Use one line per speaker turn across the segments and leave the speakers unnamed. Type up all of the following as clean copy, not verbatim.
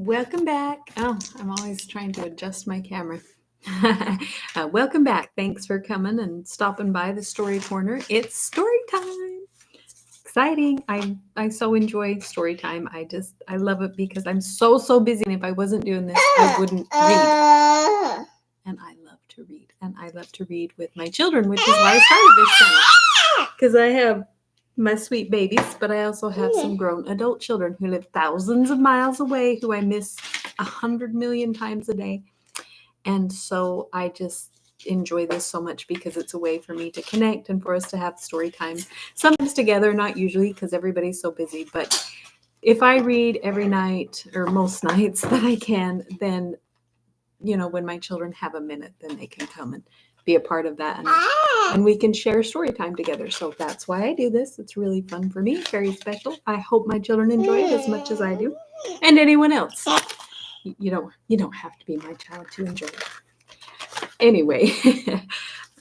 Welcome back. Oh, I'm always trying to adjust my camera. Welcome back. Thanks for coming and stopping by the Story Corner. It's story time. Exciting. I so enjoy story time. I love it because I'm so busy. And if I wasn't doing this, I wouldn't read. And I love to read. And I love to read with my children, which is why I started this channel. Because I have my sweet babies, but I also have some grown adult children who live thousands of miles away, who I miss 100 million times a day. And so I just enjoy this so much because it's a way for me to connect and for us to have story time. Sometimes together, not usually because everybody's so busy, but if I read every night or most nights that I can, then when my children have a minute, then they can come and be a part of that, and we can share story time together. So that's why I do this. It's really fun for me, very special. I hope my children enjoy it as much as I do, and anyone else. You don't have to be my child to enjoy it. Anyway,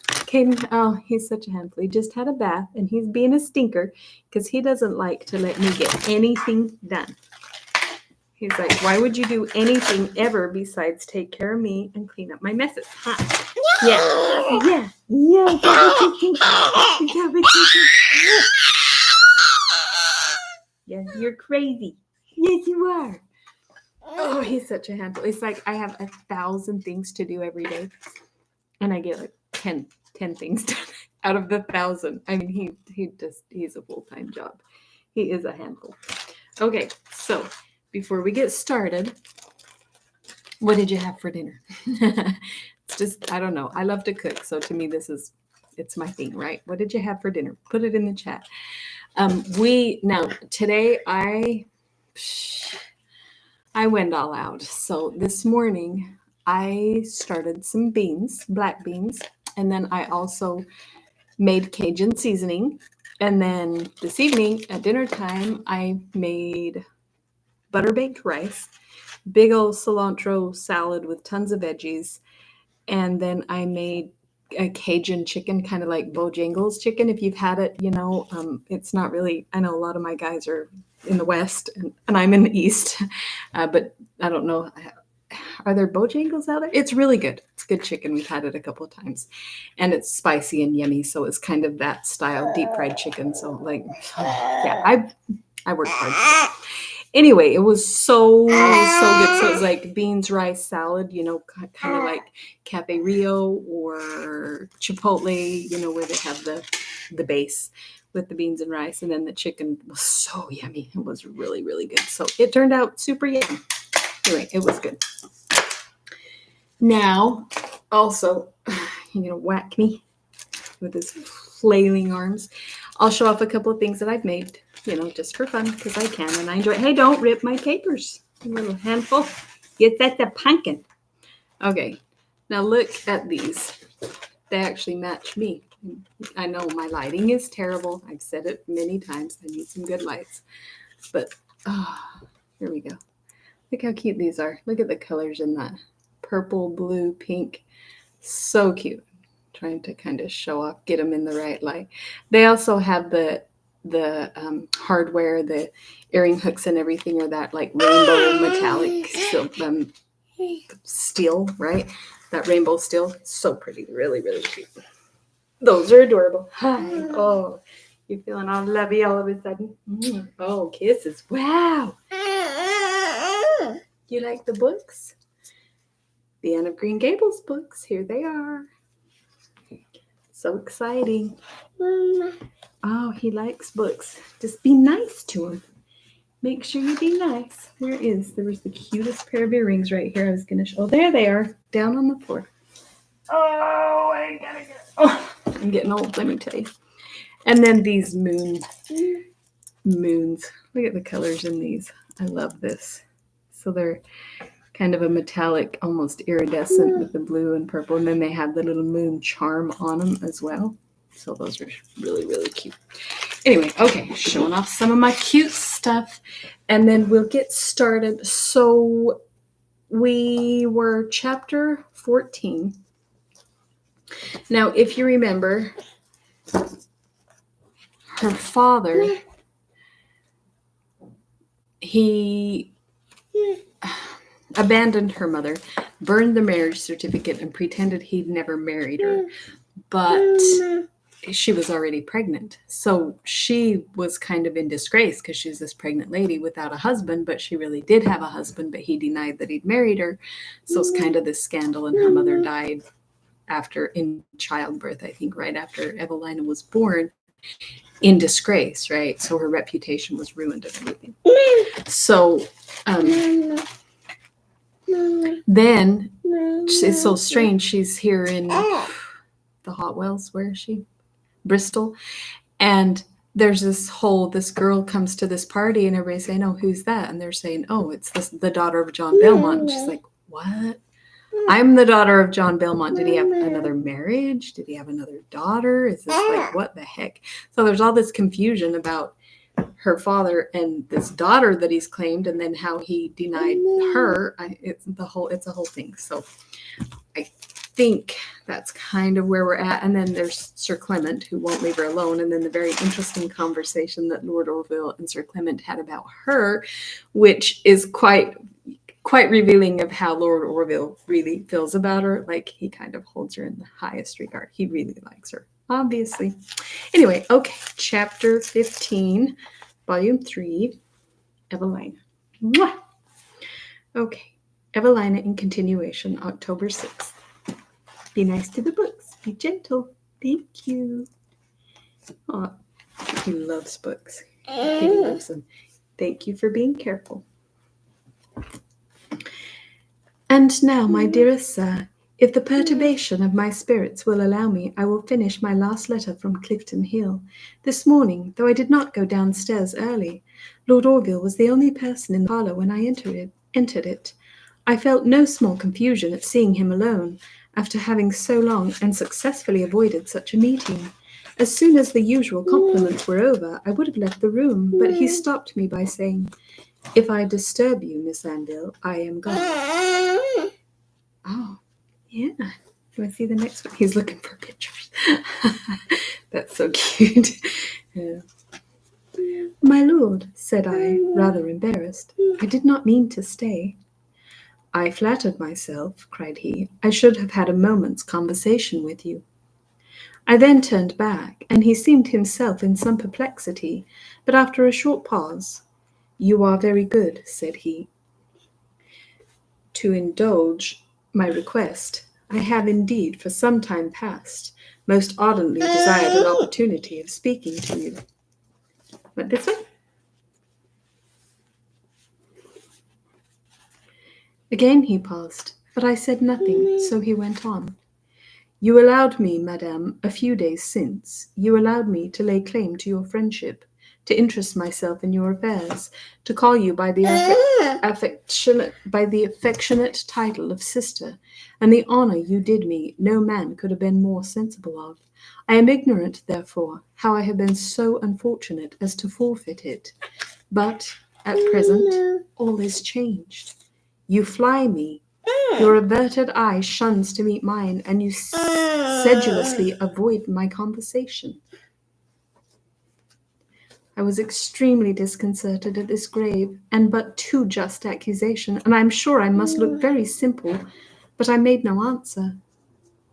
Caden, oh, he's such a handful. He just had a bath, and he's being a stinker because he doesn't like to let me get anything done. He's like, why would you do anything ever besides take care of me and clean up my messes? Huh? Yeah. Yeah, you're crazy. Yes, you are. Oh, he's such a handful. It's like I have 1,000 things to do every day, and I get like 10 things done out of the 1,000. I mean, he's a full-time job. He is a handful. Okay, so before we get started, what did you have for dinner? It's just, I don't know. I love to cook. So to me, it's my thing, right? What did you have for dinner? Put it in the chat. Today I went all out. So this morning I started some beans, black beans, and then I also made Cajun seasoning. And then this evening at dinner time, I made butter baked rice, big old cilantro salad with tons of veggies. And then I made a Cajun chicken, kind of like Bojangles chicken. If you've had it, it's not really, I know a lot of my guys are in the West and I'm in the East, but I don't know. Are there Bojangles out there? It's really good. It's good chicken. We've had it a couple of times, and it's spicy and yummy. So it's kind of that style, deep fried chicken. So yeah, I worked hard. Anyway, it was so good. So it was like beans, rice, salad, kind of like Cafe Rio or Chipotle, where they have the base with the beans and rice. And then the chicken was so yummy. It was really, really good. So it turned out super yummy. Anyway, it was good. Now, also, you're going to whack me with his flailing arms. I'll show off a couple of things that I've made, just for fun, because I can, and I enjoy it. Hey, don't rip my papers, you little handful. That's a pumpkin. Okay, now look at these. They actually match me. I know my lighting is terrible. I've said it many times. I need some good lights. But, here we go. Look how cute these are. Look at the colors in that. Purple, blue, pink. So cute. Trying to kind of show off, get them in the right light. They also have the hardware, the earring hooks and everything are that like rainbow metallic steel, right? That rainbow steel. So pretty. Really, really cute. Those are adorable. Oh, you're feeling all lovey all of a sudden. Oh, kisses. Wow. You like the books? The Anne of Green Gables books. Here they are. So exciting. Oh, he likes books. Just be nice to him. Make sure you be nice. There was the cutest pair of earrings right here. I was going to show. Oh, there they are. Down on the floor. Oh, I gotta get. Oh, I'm getting old, let me tell you. And then these moons. Look at the colors in these. I love this. So they're kind of a metallic, almost iridescent with the blue and purple. And then they have the little moon charm on them as well. So those are really, really cute. Anyway, okay, showing off some of my cute stuff. And then we'll get started. So we were chapter 14. Now, if you remember, her father, abandoned her mother, burned the marriage certificate, and pretended he'd never married her. But she was already pregnant. So she was kind of in disgrace because she's this pregnant lady without a husband, but she really did have a husband, but he denied that he'd married her. So it's kind of this scandal, and her mother died after in childbirth, I think right after Evelina was born, in disgrace, right? So her reputation was ruined and everything. So then it's so strange. She's here in the Hot Wells. Where is she? Bristol. And there's this girl comes to this party, and everybody's saying, "Oh, who's that?" And they're saying, "Oh, it's the daughter of John Belmont." And she's like, "What? I'm the daughter of John Belmont. Did he have another marriage? Did he have another daughter? Is this like, what the heck?" So there's all this confusion about her father and this daughter that he's claimed, and then how he denied her. It's a whole thing. So I think that's kind of where we're at. And then there's Sir Clement, who won't leave her alone, and then the very interesting conversation that Lord Orville and Sir Clement had about her, which is quite revealing of how Lord Orville really feels about her. Like, he kind of holds her in the highest regard. He really likes her, obviously. Anyway, okay, chapter 15, volume 3, Evelina. Mwah! Okay, Evelina in continuation, October 6th. Be nice to the books. Be gentle. Thank you. Oh, he loves books. He loves them. Thank you for being careful. And now, my dearest sir, if the perturbation of my spirits will allow me, I will finish my last letter from Clifton Hill. This morning, though I did not go downstairs early, Lord Orville was the only person in the parlour when I entered it. I felt no small confusion at seeing him alone, after having so long and successfully avoided such a meeting. As soon as the usual compliments were over, I would have left the room, but he stopped me by saying, "If I disturb you, Miss Anville, I am gone." Oh, yeah. Do I see the next one? He's looking for pictures. That's so cute. Yeah. "My lord," said I, rather embarrassed, "I did not mean to stay." "I flattered myself," cried he, "I should have had a moment's conversation with you." I then turned back, and he seemed himself in some perplexity, but after a short pause, "You are very good," said he, "to indulge my request. I have indeed, for some time past, most ardently desired an opportunity of speaking to you." What, this one? Again he paused, but I said nothing, so he went on. "You allowed me, madame, a few days since, you allowed me to lay claim to your friendship, to interest myself in your affairs, to call you by the affectionate title of sister, and the honour you did me no man could have been more sensible of. I am ignorant, therefore, how I have been so unfortunate as to forfeit it. But at present all is changed. You fly me. Your averted eye shuns to meet mine, and you sedulously avoid my conversation." I was extremely disconcerted at this grave and but too just accusation, and I am sure I must look very simple, but I made no answer.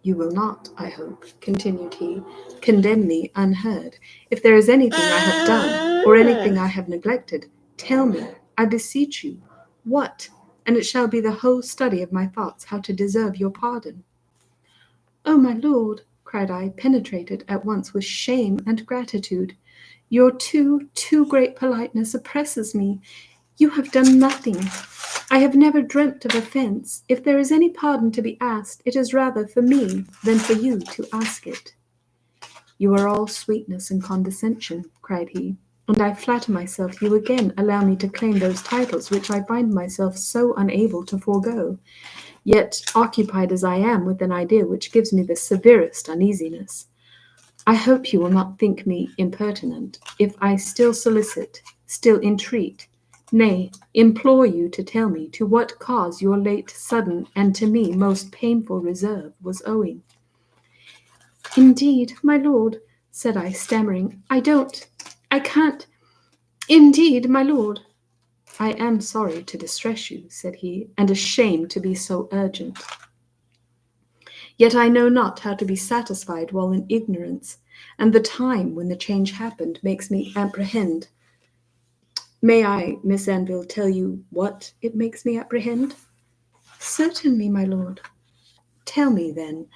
"You will not, I hope," continued he, "condemn me unheard. If there is anything I have done, or anything I have neglected, tell me, I beseech you, what, and it shall be the whole study of my thoughts how to deserve your pardon." "Oh, my lord," cried I, penetrated at once with shame and gratitude, "your too great politeness oppresses me. You have done nothing. I have never dreamt of offence. If there is any pardon to be asked, it is rather for me than for you to ask it." "You are all sweetness and condescension," cried he, "and I flatter myself you again allow me to claim those titles which I find myself so unable to forego, yet occupied as I am with an idea which gives me the severest uneasiness. I hope you will not think me impertinent, if I still solicit, still entreat, nay, implore you to tell me to what cause your late sudden and to me most painful reserve was owing." "Indeed, my lord," said I, stammering, I can't, indeed, my lord." I am sorry to distress you, said he, and ashamed to be so urgent. Yet I know not how to be satisfied while in ignorance, and the time when the change happened makes me apprehend. May I, Miss Anville, tell you what it makes me apprehend? Certainly, my lord. Tell me, then,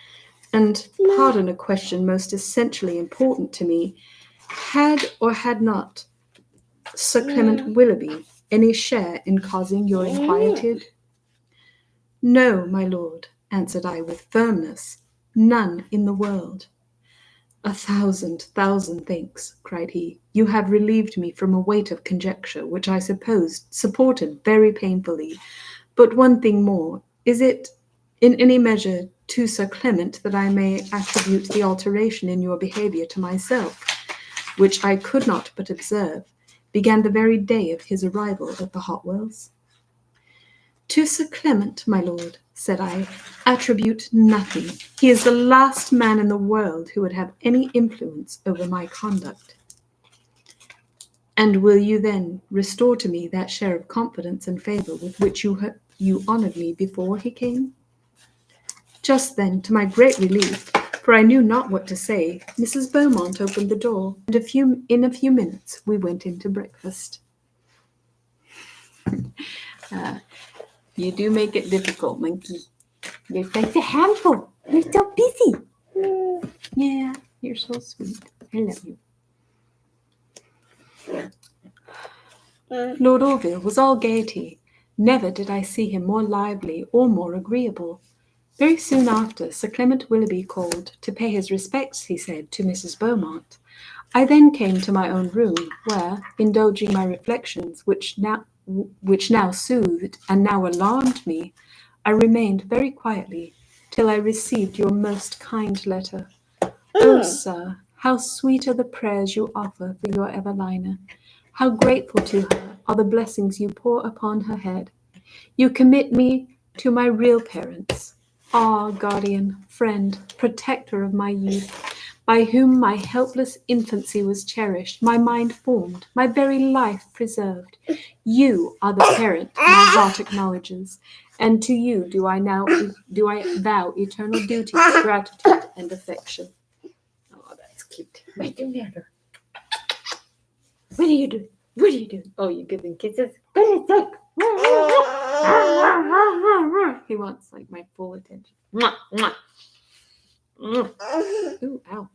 and pardon a question most essentially important to me, had or had not Sir Clement Willoughby any share in causing your inquietude? No, my lord, answered I with firmness, none in the world. A thousand thanks, cried he. You have relieved me from a weight of conjecture, which I supported very painfully. But one thing more, is it in any measure to Sir Clement that I may attribute the alteration in your behaviour to myself, which I could not but observe, began the very day of his arrival at the Hotwells? To Sir Clement, my lord, said I, attribute nothing. He is the last man in the world who would have any influence over my conduct. And will you then restore to me that share of confidence and favour with which you honoured me before he came? Just then, to my great relief, for I knew not what to say, Mrs. Beaumont opened the door, and in a few minutes we went in to breakfast. You do make it difficult, Monkey. You're such a handful. You're so busy. Yeah, you're so sweet. I love you. Lord Orville was all gaiety. Never did I see him more lively or more agreeable. Very soon after, Sir Clement Willoughby called to pay his respects, he said, to Mrs. Beaumont. I then came to my own room, where, indulging my reflections, which now soothed and now alarmed me, I remained very quietly till I received your most kind letter. Oh, sir, how sweet are the prayers you offer for your Evelina! How grateful to her are the blessings you pour upon her head! You commit me to my real parents, guardian, friend, protector of my youth, by whom my helpless infancy was cherished, my mind formed, my very life preserved. You are the parent my heart acknowledges, and to you do I vow eternal duty, gratitude, and affection. Oh, that's cute. Right in there. What are you doing? What are you doing? Oh, you're giving kisses? Goodness sake. He wants like my full attention. Ooh, ow.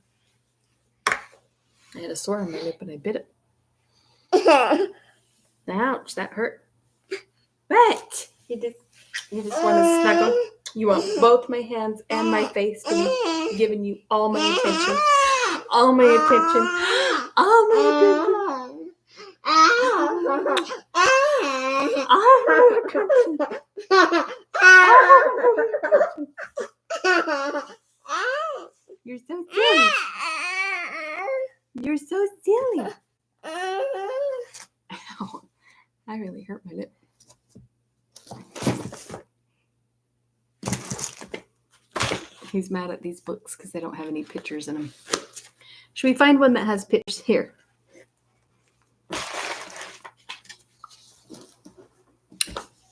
I had a sore on my lip and I bit it. Ouch, that hurt. What? You just want to snuggle? You want both my hands and my face to be giving you all my attention. All my attention. All my attention. You're so silly. You're so silly. Ow, I really hurt my lip. He's mad at these books because they don't have any pictures in them. Should we find one that has pictures? Here.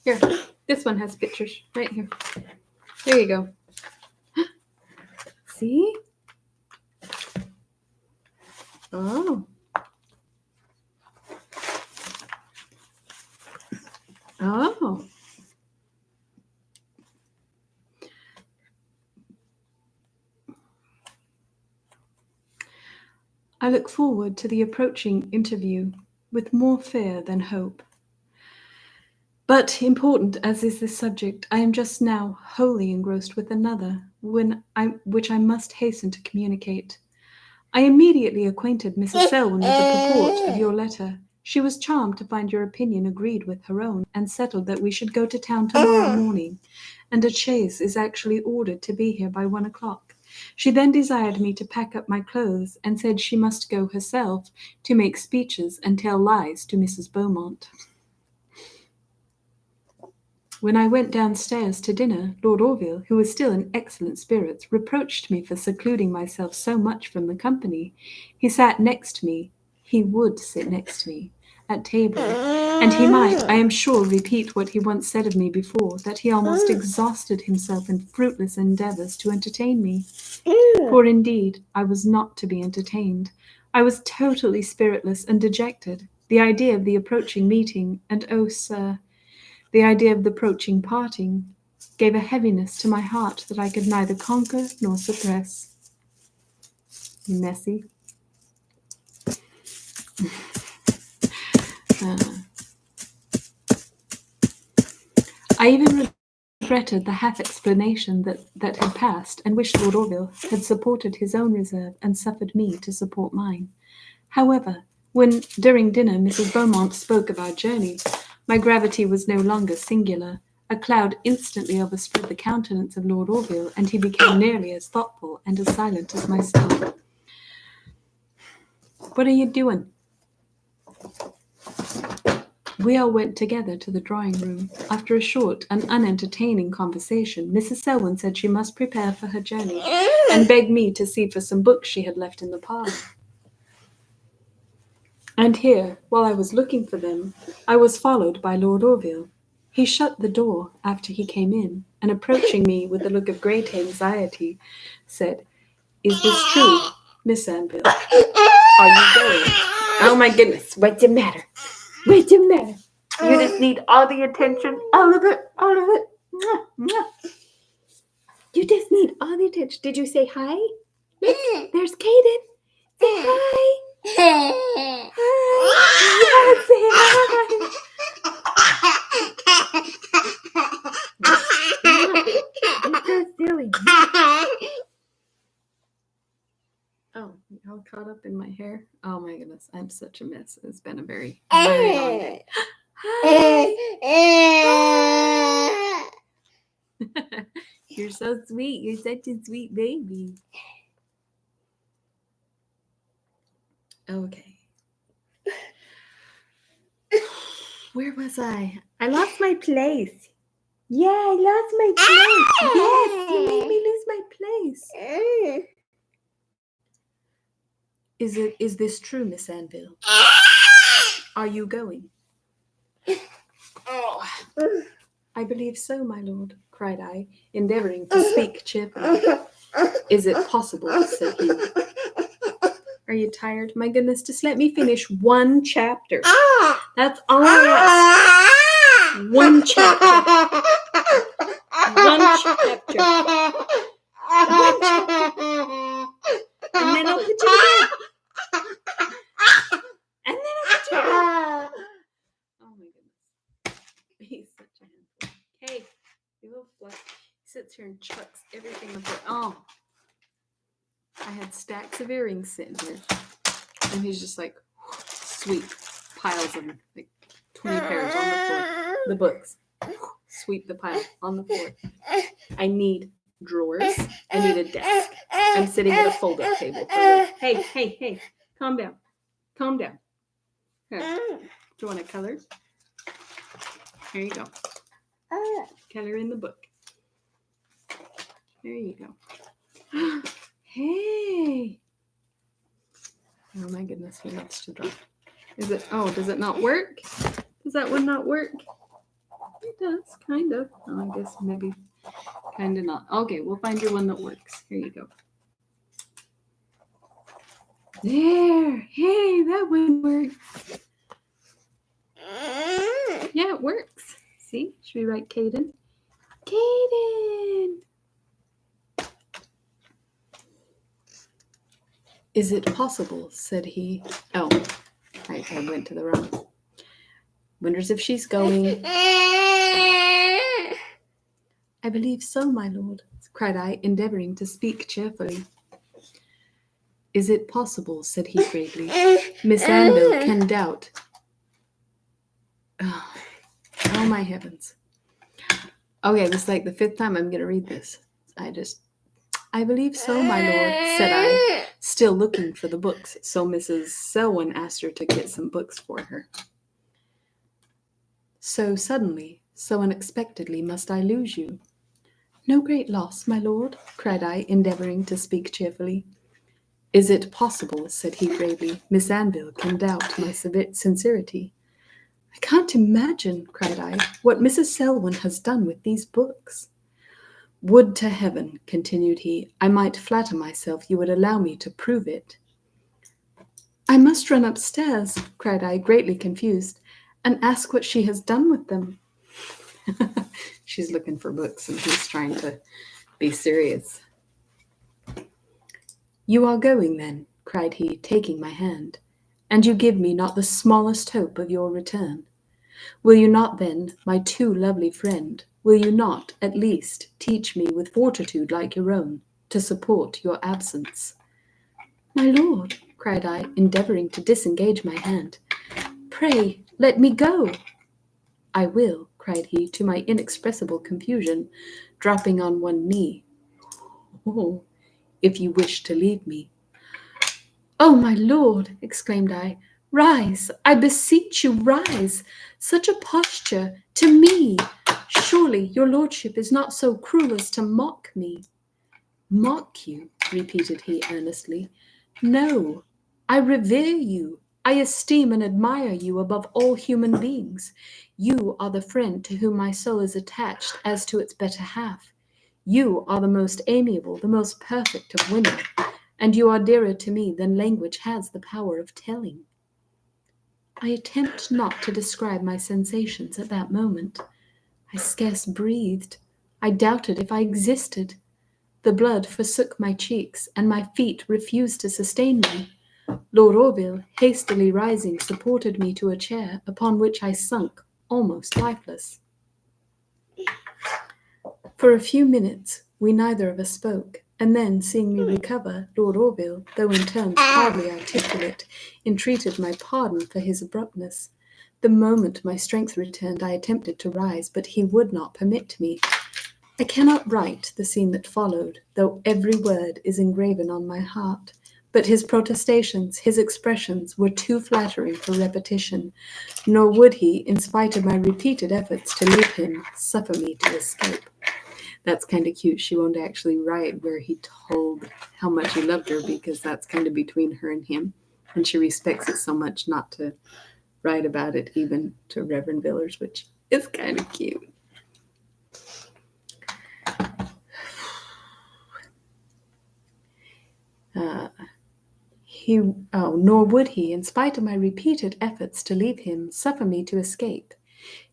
Here. This one has pictures. Right here. There you go. See? Oh. Oh. I look forward to the approaching interview with more fear than hope. But important as is this subject, I am just now wholly engrossed with another, which I must hasten to communicate. I immediately acquainted Mrs. Selwyn with the purport of your letter. She was charmed to find your opinion agreed with her own, and settled that we should go to town tomorrow morning, and a chaise is actually ordered to be here by 1 o'clock. She then desired me to pack up my clothes, and said she must go herself to make speeches and tell lies to Mrs. Beaumont. When I went downstairs to dinner, Lord Orville, who was still in excellent spirits, reproached me for secluding myself so much from the company. He sat next to me. He would sit next to me, at table, and he might, I am sure, repeat what he once said of me before, that he almost exhausted himself in fruitless endeavours to entertain me. For indeed I was not to be entertained. I was totally spiritless and dejected. The idea of the approaching meeting, and oh, sir, the idea of the approaching parting, gave a heaviness to my heart that I could neither conquer nor suppress. Messy. I even regretted the half-explanation that had passed, and wished Lord Orville had supported his own reserve and suffered me to support mine. However, when during dinner Mrs. Beaumont spoke of our journey, my gravity was no longer singular. A cloud instantly overspread the countenance of Lord Orville, and he became nearly as thoughtful and as silent as myself. "What are you doing?" We all went together to the drawing-room. After a short and unentertaining conversation, Mrs. Selwyn said she must prepare for her journey, and begged me to see for some books she had left in the parlour. And here, while I was looking for them, I was followed by Lord Orville. He shut the door after he came in, and approaching me with a look of great anxiety, said, "Is this true, Miss Anville? Are you going?" Oh my goodness, what's the matter? What's the matter? You just need all the attention, all of it, all of it. Mwah, mwah. You just need all the attention. Did you say hi? Look, there's Kaden. Say hi. Hi. Yeah, say hi. You're so silly. Oh, you're all caught up in my hair. Oh my goodness, I'm such a mess. It's been a very long day. Hi. You're so sweet. You're such a sweet baby. Okay. Where was I? I lost my place. Yeah, I lost my place. Yes, you made me lose my place. Is this true, Miss Anville? Are you going? Oh. I believe so, my lord, cried I, endeavouring to speak cheerfully. Is it possible? Said he. Are you tired? My goodness, just let me finish one chapter. That's all I ask. One chapter. One chapter. One chapter. And then I'll put you to bed. And then I'll put you to bed. Oh my goodness. He's such a handful. Hey, you little fluff. He sits here and chucks everything up there. Oh. I had stacks of earrings sitting here. And he's just like, sweep piles of them, like 20 pairs on the floor. The books. Sweep the pile on the floor. I need drawers. I need a desk. I'm sitting at a fold-up table for this. Hey. Calm down. Calm down. Here. Do you want to color? Here you go. Color in the book. There you go. Hey. Oh my goodness, he loves to draw. Does it not work? Does that one not work? It does, kind of. Oh, I guess maybe kind of not. Okay, we'll find your one that works. Here you go. There. Hey, that one works. Yeah, it works. See? Should we write Kaden? Kaden! Is it possible? Said he. Oh, I went to the wrong. Wonders if she's going. I believe so, my lord, cried I, endeavouring to speak cheerfully. Is it possible? Said he gravely. Miss Anville can doubt. Oh my heavens. Okay, this is like the 5th time I'm going to read this. I believe so, my lord, said I, still looking for the books. So Mrs. Selwyn asked her to get some books for her. So suddenly, so unexpectedly must I lose you? No great loss, my lord, cried I, endeavouring to speak cheerfully. Is it possible, said he gravely, Miss Anville can doubt my sincerity? I can't imagine, cried I, what Mrs. Selwyn has done with these books. Would to heaven, continued he, I might flatter myself you would allow me to prove it. I must run upstairs, cried I, greatly confused, and ask what she has done with them. She's looking for books, and he's trying to be serious. You are going, then, cried he, taking my hand, and you give me not the smallest hope of your return. Will you not, then, my too lovely friend, will you not, at least, teach me with fortitude like your own, to support your absence? My lord, cried I, endeavouring to disengage my hand, pray let me go. I will, cried he, to my inexpressible confusion, dropping on one knee. Oh, if you wish to leave me. Oh, my lord, exclaimed I, rise, I beseech you, rise. Such a posture to me. Surely your lordship is not so cruel as to mock me. Mock you, repeated he earnestly. No, I revere you. I esteem and admire you above all human beings. You are the friend to whom my soul is attached as to its better half. You are the most amiable, the most perfect of women, and you are dearer to me than language has the power of telling. I attempt not to describe my sensations at that moment. I scarce breathed. I doubted if I existed. The blood forsook my cheeks, and my feet refused to sustain me. Lord Orville, hastily rising, supported me to a chair, upon which I sunk, almost lifeless. For a few minutes we neither of us spoke, and then, seeing me recover, Lord Orville, though in terms hardly articulate, entreated my pardon for his abruptness. The moment my strength returned, I attempted to rise, but he would not permit me. I cannot write the scene that followed, though every word is engraven on my heart. But his protestations, his expressions, were too flattering for repetition, nor would he, in spite of my repeated efforts to leave him, suffer me to escape. That's kind of cute. She won't actually write where he told how much he loved her, because that's kind of between her and him. And she respects it so much not to write about it even to Reverend Villers, which is kind of cute. Nor would he, in spite of my repeated efforts to leave him, suffer me to escape.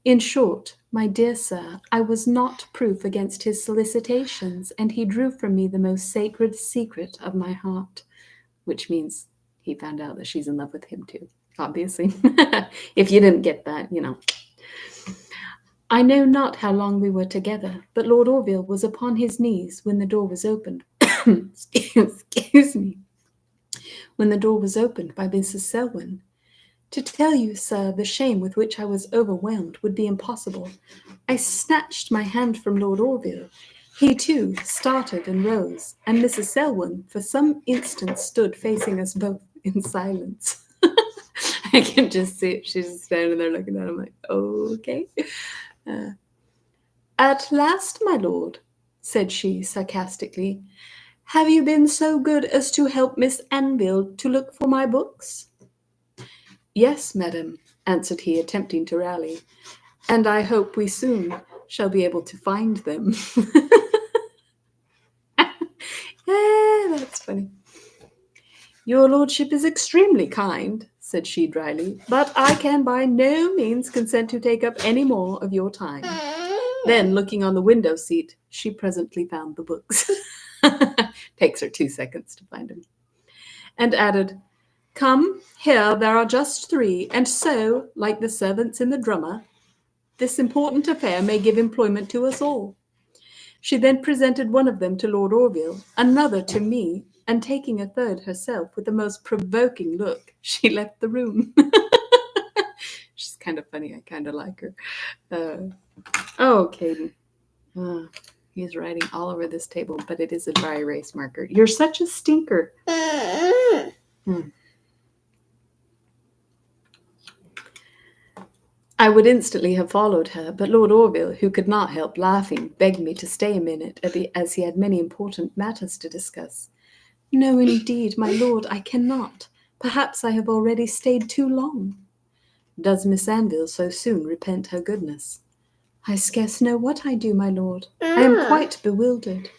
In short, my dear sir, I was not proof against his solicitations, and he drew from me the most sacred secret of my heart, which means he found out that she's in love with him too, obviously. If you didn't get that, you know. I know not how long we were together, but Lord Orville was upon his knees when the door was opened. Excuse me. When the door was opened by Mrs. Selwyn. To tell you, sir, the shame with which I was overwhelmed would be impossible. I snatched my hand from Lord Orville. He, too, started and rose, and Mrs. Selwyn for some instants stood facing us both in silence. I can just see it. She's just standing there looking at him like, okay. At last, my lord, said she sarcastically, have you been so good as to help Miss Anville to look for my books? Yes, madam, answered he, attempting to rally, and I hope we soon shall be able to find them. That's funny. Your lordship is extremely kind, said she dryly, but I can by no means consent to take up any more of your time. Then, looking on the window seat, she presently found the books. Takes her 2 seconds to find them. And added, come, here there are just 3, and so, like the servants in the drummer, this important affair may give employment to us all. She then presented one of them to Lord Orville, another to me, and taking a third herself with the most provoking look, she left the room. She's kind of funny. I kind of like her. Caden. He's writing all over this table, but it is a dry erase marker. You're such a stinker. I would instantly have followed her, but Lord Orville, who could not help laughing, begged me to stay a minute, as he had many important matters to discuss. No, indeed, my lord, I cannot. Perhaps I have already stayed too long. Does Miss Anville so soon repent her goodness? I scarce know what I do, my lord. I am quite bewildered.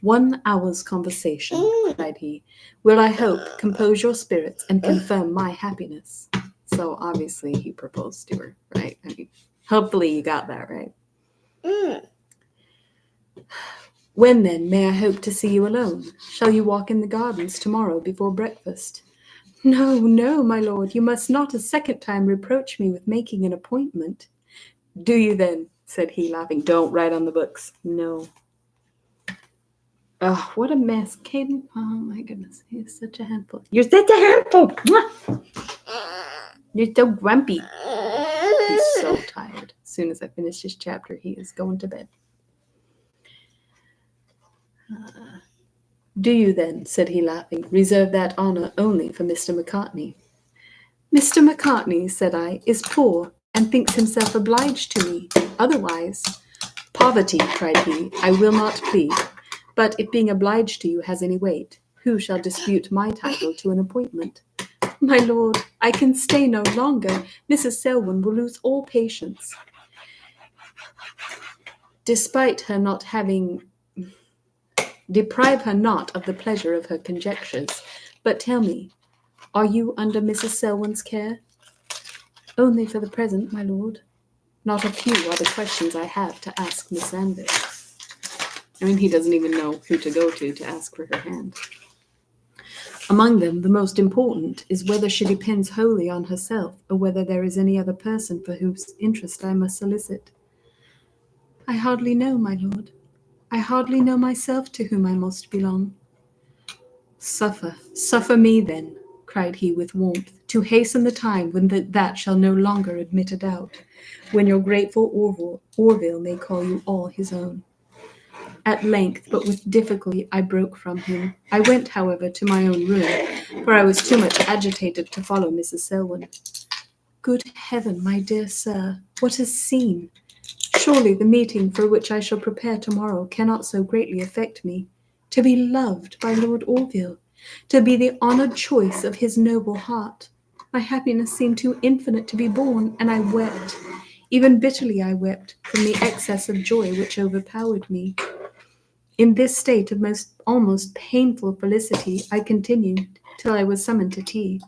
1 hour's conversation, cried he, will, I hope, compose your spirits and confirm my happiness. So obviously he proposed to her, right? I mean, hopefully you got that right. When then may I hope to see you alone? Shall you walk in the gardens tomorrow before breakfast? No, no, my lord, you must not a second time reproach me with making an appointment. Do you then? Said he, laughing. Don't write on the books. No. Oh, what a mess. Caden, oh my goodness, he's such a handful. You're such a handful. You're so grumpy. He's so tired. As soon as I finish this chapter, he is going to bed. Do you then, said he, laughing, reserve that honor only for Mr. Macartney? Mr. Macartney, said I, is poor and thinks himself obliged to me. Otherwise, poverty, cried he, I will not plead. But if being obliged to you has any weight, who shall dispute my title to an appointment? My lord, I can stay no longer. Mrs. Selwyn will lose all patience. Deprive her not of the pleasure of her conjectures. But tell me, are you under Mrs. Selwyn's care? Only for the present, my lord. Not a few are the questions I have to ask Miss Anville. I mean, he doesn't even know who to go to ask for her hand. Among them, the most important is whether she depends wholly on herself, or whether there is any other person for whose interest I must solicit. I hardly know, my lord. I hardly know myself to whom I most belong. Suffer me then, cried he with warmth, to hasten the time when that shall no longer admit a doubt, when your grateful Orville may call you all his own. At length, but with difficulty, I broke from him. I went, however, to my own room, for I was too much agitated to follow Mrs. Selwyn. Good heaven, my dear sir, what a scene! Surely the meeting for which I shall prepare tomorrow cannot so greatly affect me. To be loved by Lord Orville, to be the honoured choice of his noble heart. My happiness seemed too infinite to be borne, and I wept. Even bitterly I wept, from the excess of joy which overpowered me. In this state of almost painful felicity I continued till I was summoned to tea.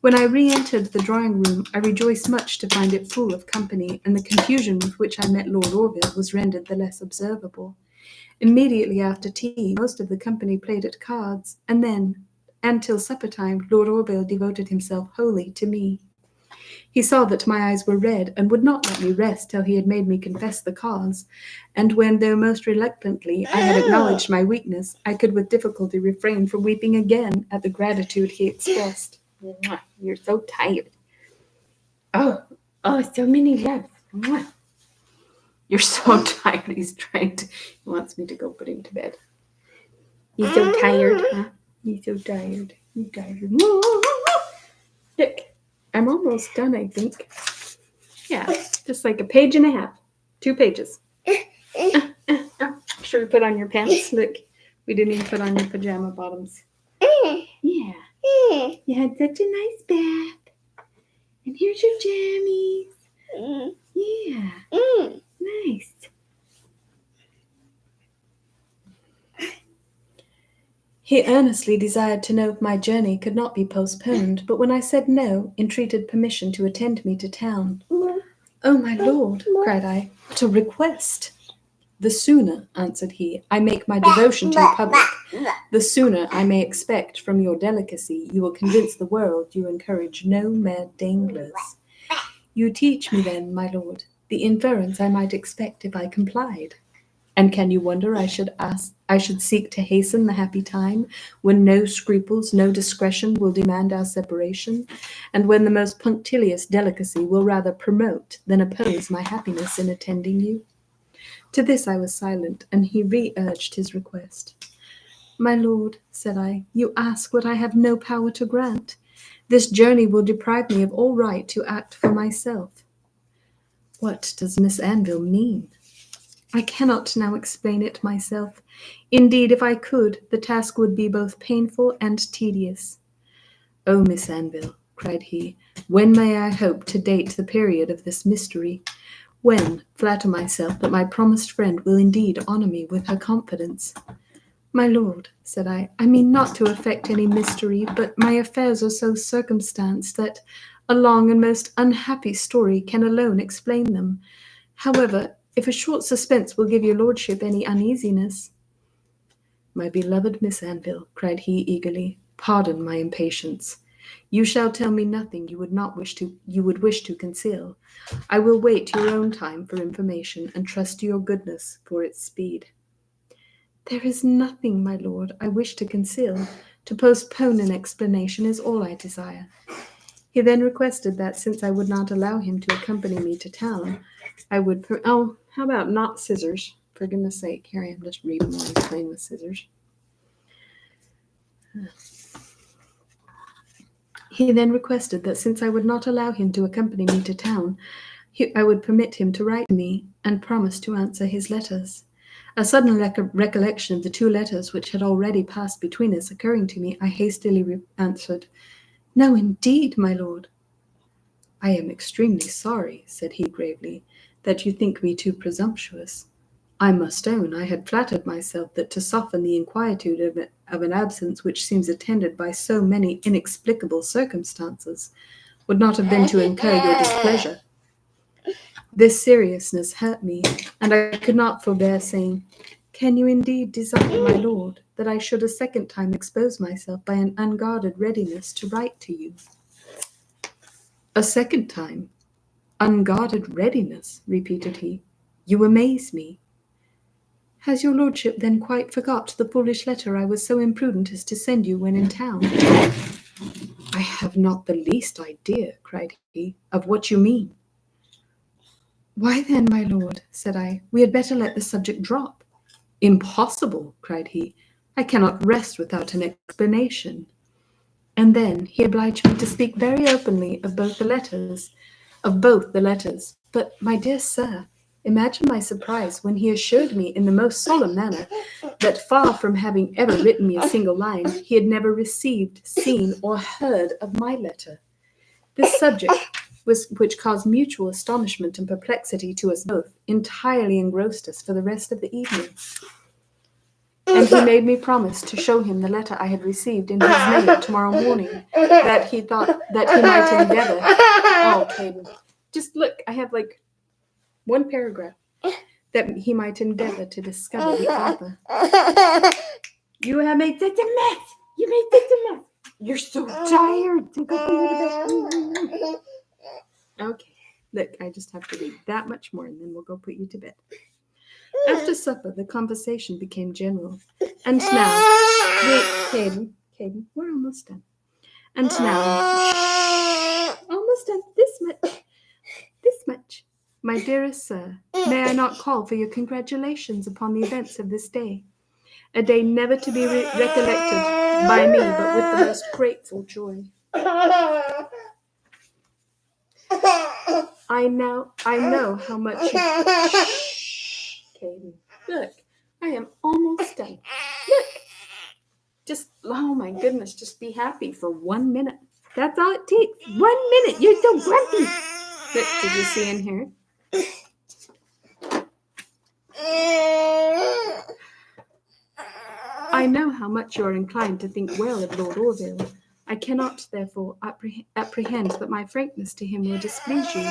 When I re-entered the drawing-room, I rejoiced much to find it full of company, and the confusion with which I met Lord Orville was rendered the less observable. Immediately after tea, most of the company played at cards, and till supper-time, Lord Orville devoted himself wholly to me. He saw that my eyes were red, and would not let me rest till he had made me confess the cause, and when, though most reluctantly, I had acknowledged my weakness, I could with difficulty refrain from weeping again at the gratitude he expressed. You're so tired. Oh, so many loves. You're so tired. He wants me to go put him to bed. He's so tired, huh? He's so tired. He's tired. Look, I'm almost done, I think. Yeah, just like a page and a half. 2 pages. Should we put on your pants? Look, we didn't even put on your pajama bottoms. Yeah. You had such a nice bath. And here's your jammies. Yeah. Nice. He earnestly desired to know if my journey could not be postponed, but when I said no, entreated permission to attend me to town. Oh, my lord, cried I, what a request! The sooner, answered he, I make my devotion to the public, the sooner I may expect from your delicacy you will convince the world you encourage no mere danglers. You teach me then, my lord, the inference I might expect if I complied. And can you wonder I should seek to hasten the happy time, when no scruples, no discretion will demand our separation, and when the most punctilious delicacy will rather promote than oppose my happiness in attending you? To this I was silent, and he re-urged his request. My lord, said I, you ask what I have no power to grant. This journey will deprive me of all right to act for myself. What does Miss Anville mean? I cannot now explain it myself. Indeed, if I could, the task would be both painful and tedious. Oh, Miss Anville, cried he, when may I hope to date the period of this mystery? When, flatter myself that my promised friend will indeed honour me with her confidence. My lord, said I mean not to affect any mystery, but my affairs are so circumstanced that a long and most unhappy story can alone explain them. However, if a short suspense will give your lordship any uneasiness. My beloved Miss Anville, cried he eagerly, pardon my impatience. You shall tell me nothing you would wish to conceal. I will wait your own time for information, and trust to your goodness for its speed. There is nothing, my lord, I wish to conceal. To postpone an explanation is all I desire. He then requested that, since I would not allow him to accompany me to town, I would how about not scissors? For goodness sake, here I am just reading while he's playing with scissors. He then requested that, since I would not allow him to accompany me to town, I would permit him to write to me, and promise to answer his letters. A sudden recollection of the 2 letters which had already passed between us occurring to me, I hastily answered, No, indeed, my lord. I am extremely sorry, said he gravely, that you think me too presumptuous. I must own I had flattered myself that to soften the inquietude of an absence which seems attended by so many inexplicable circumstances would not have been to incur your displeasure. This seriousness hurt me, and I could not forbear saying, Can you indeed desire, my lord, that I should a second time expose myself by an unguarded readiness to write to you? A second time? Unguarded readiness, repeated he. You amaze me. Has your lordship then quite forgot the foolish letter I was so imprudent as to send you when in town? I have not the least idea, cried he, of what you mean. Why then, my lord, said I, we had better let the subject drop. Impossible, cried he. I cannot rest without an explanation. And then he obliged me to speak very openly of both the letters. But, my dear sir, imagine my surprise when he assured me in the most solemn manner that, far from having ever written me a single line, he had never received, seen, or heard of my letter. This subject, which caused mutual astonishment and perplexity to us both, entirely engrossed us for the rest of the evening. And he made me promise to show him the letter I had received in his name tomorrow morning, that he thought that he might endeavor. Oh, Caden, just look, I have like one paragraph. That he might endeavor to discover the author. You have made such a mess. You made such a mess. You're so tired. Go put you to bed. Okay, look, I just have to read that much more, and then we'll go put you to bed. After supper, the conversation became general. And now, wait, Caden, we're almost done. And now, almost done. This much. My dearest sir, may I not call for your congratulations upon the events of this day? A day never to be recollected by me, but with the most grateful joy. I know how much you... Caden, look, I am almost done. Look, just, oh my goodness, just be happy for 1 minute. That's all it takes. 1 minute. You're so grumpy. Look, did you see in here? I know how much you are inclined to think well of Lord Orville. I cannot, therefore, apprehend that my frankness to him will displease you.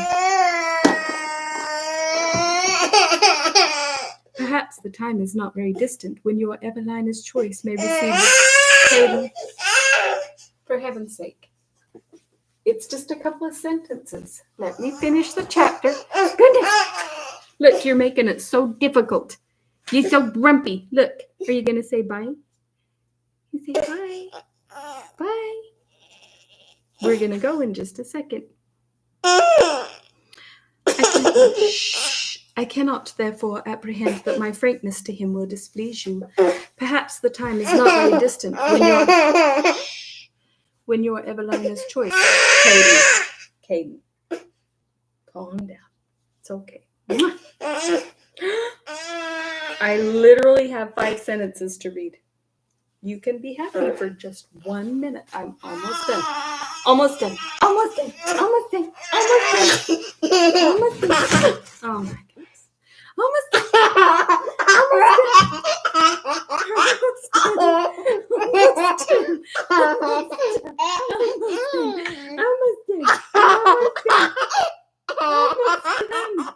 Perhaps the time is not very distant when your Evelina's choice may receive the... For heaven's sake. It's just a couple of sentences. Let me finish the chapter. Goodness! Look, you're making it so difficult. You're so grumpy. Look, are you going to say bye? You say bye. Bye. We're going to go in just a second. I cannot, therefore, apprehend that my frankness to him will displease you. Perhaps the time is not very distant when your Evelina's choice... Caden, calm down. It's okay. I literally have 5 sentences to read. You can be happy for just 1 minute. I'm almost done. Almost done. Almost done. Almost done. Almost done. Almost done. Oh my goodness. Almost done. Almost done. Almost done. Almost done. Almost done. Almost done. Almost done. Almost done.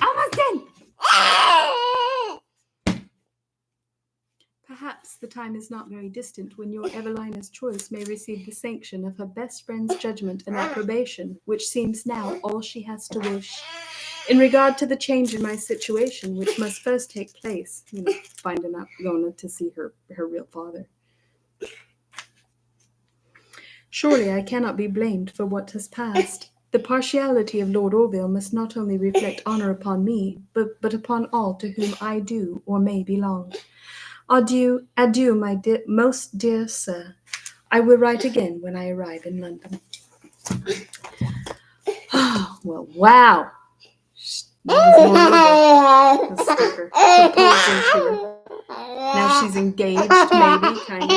Almost done. Perhaps the time is not very distant when your Evelina's choice may receive the sanction of her best friend's judgment and approbation, which seems now all she has to wish. In regard to the change in my situation, which must first take place, finding out, going to see her real father. Surely I cannot be blamed for what has passed. The partiality of Lord Orville must not only reflect honour upon me, but upon all to whom I do or may belong. Adieu, adieu, my most dear sir. I will write again when I arrive in London. Oh, well, wow. That was one sticker. Proposing to her. Now she's engaged, maybe, kind of.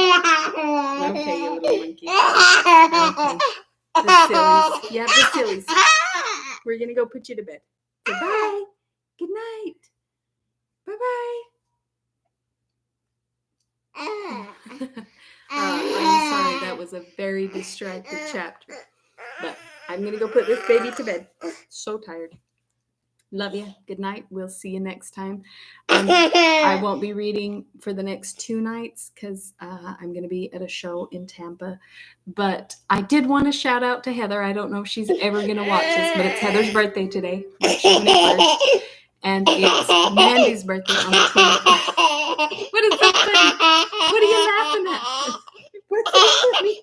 Okay, you little monkey. Okay. The sillies. Yeah, the sillies. We're going to go put you to bed. Goodbye. Good night. Bye-bye. I'm sorry, that was a very distracted chapter. But I'm going to go put this baby to bed. So tired. Love you. Good night. We'll see you next time. I won't be reading for the next 2 nights because I'm going to be at a show in Tampa. But I did want to shout out to Heather. I don't know if she's ever going to watch this, but it's Heather's birthday today, March 21st. And it's Mandy's birthday on the 24th. What is so funny? What are you laughing at? What's so funny?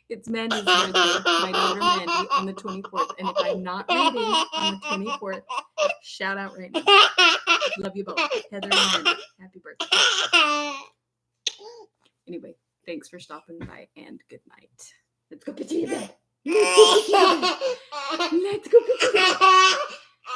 It's Mandy's birthday, my daughter Mandy, on the 24th. And if I'm not reading on the 24th, shout out right now. Love you both. Heather and Mandy, happy birthday. Anyway, thanks for stopping by and good night. Let's go put you to bed. Let's go put you to bed.